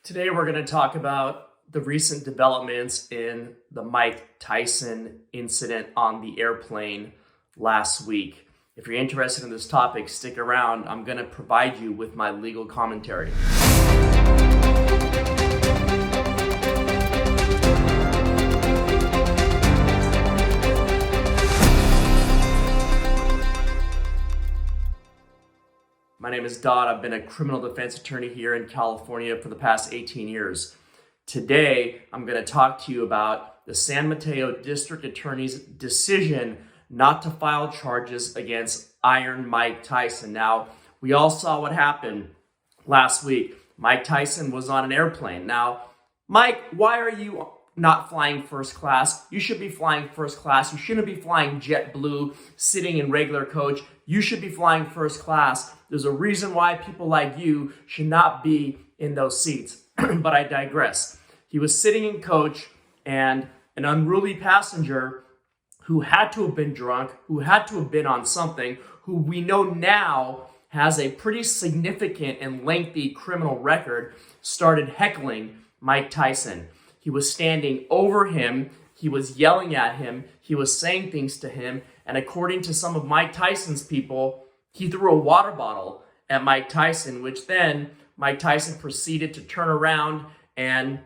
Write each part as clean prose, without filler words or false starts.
Today we're going to talk about the recent developments in the Mike Tyson incident on the airplane last week. If you're interested in this topic, stick around. I'm going to provide you with my legal commentary. My name is Dodd. I've been a criminal defense attorney here in California for the past 18 years. Today, I'm going to talk to you about the San Mateo District Attorney's decision not to file charges against Iron Mike Tyson. Now, we all saw what happened last week. Mike Tyson was on an airplane. Now, Mike, why are you not flying first class? You should be flying first class. You shouldn't be flying JetBlue, sitting in regular coach. You should be flying first class. There's a reason why people like you should not be in those seats. But I digress. He was sitting in coach, and an unruly passenger who had to have been drunk, who had to have been on something, who we know now has a pretty significant and lengthy criminal record, started heckling Mike Tyson. He was standing over him. He was yelling at him. He was saying things to him. And according to some of Mike Tyson's people, he threw a water bottle at Mike Tyson, which then Mike Tyson proceeded to turn around and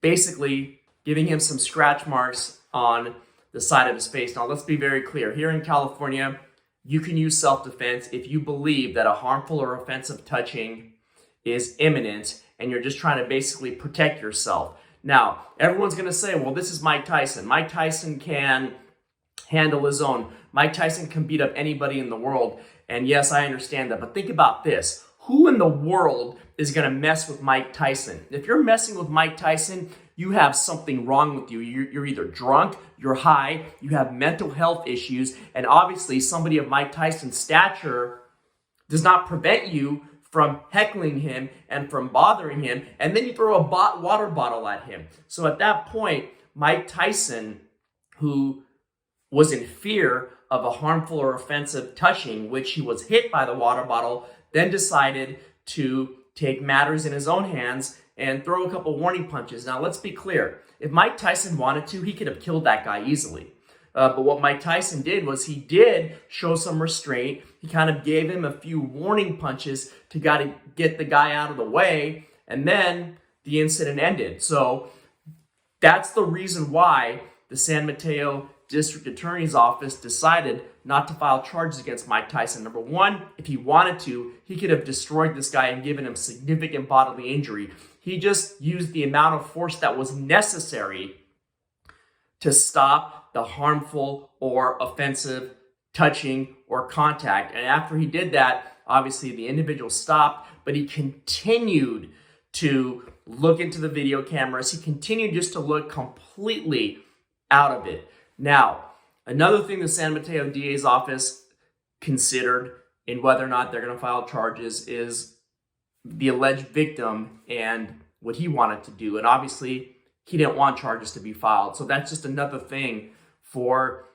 basically giving him some scratch marks on the side of his face. Now, let's be very clear. Here in California, you can use self-defense if you believe that a harmful or offensive touching is imminent and you're just trying to basically protect yourself. Now, everyone's going to say, well, this is Mike Tyson. Mike Tyson can handle his own. Mike Tyson can beat up anybody in the world. And yes, I understand that. But think about this. Who in the world is going to mess with Mike Tyson? If you're messing with Mike Tyson, you have something wrong with you. You're either drunk, you're high, you have mental health issues, and obviously somebody of Mike Tyson's stature does not prevent you from heckling him and from bothering him, and then you throw a water bottle at him. So at that point, Mike Tyson, who was in fear of a harmful or offensive touching, which he was hit by the water bottle, then decided to take matters in his own hands and throw a couple warning punches. Now, let's be clear. If Mike Tyson wanted to, he could have killed that guy easily. But what Mike Tyson did was he did show some restraint. He kind of gave him a few warning punches to get the guy out of the way, and then the incident ended. So that's the reason why the San Mateo District Attorney's Office decided not to file charges against Mike Tyson. Number one, if he wanted to, he could have destroyed this guy and given him significant bodily injury. He just used the amount of force that was necessary to stop the harmful or offensive touching or contact. And after he did that, obviously the individual stopped, but he continued to look into the video cameras. He continued just to look completely out of it. Now, another thing the San Mateo DA's office considered in whether or not they're going to file charges is the alleged victim and what he wanted to do. And obviously, he didn't want charges to be filed. So that's just another thing for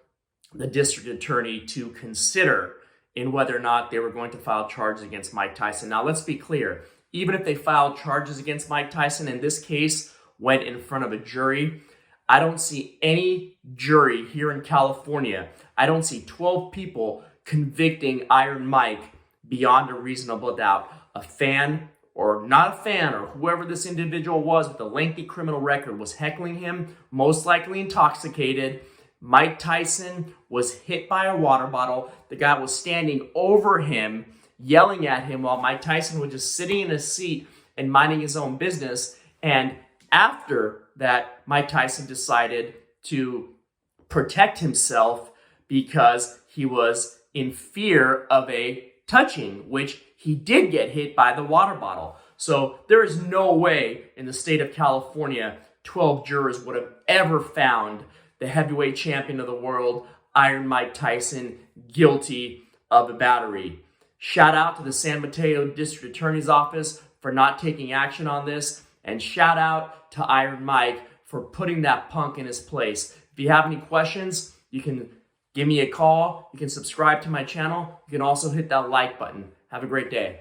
the district attorney to consider in whether or not they were going to file charges against Mike Tyson. Now, let's be clear. Even if they filed charges against Mike Tyson, and this case went in front of a jury, I don't see any jury here in California. I don't see 12 people convicting Iron Mike beyond a reasonable doubt. A fan or not a fan or whoever this individual was with a lengthy criminal record was heckling him, most likely intoxicated. Mike Tyson was hit by a water bottle. The guy was standing over him, yelling at him while Mike Tyson was just sitting in his seat and minding his own business. And after that, Mike Tyson decided to protect himself because he was in fear of a touching, which he did get hit by the water bottle. So there is no way in the state of California 12 jurors would have ever found the heavyweight champion of the world, Iron Mike Tyson, guilty of a battery. Shout out to the San Mateo District Attorney's Office for not taking action on this. And shout out to Iron Mike for putting that punk in his place. If you have any questions, you can give me a call. You can subscribe to my channel. You can also hit that like button. Have a great day.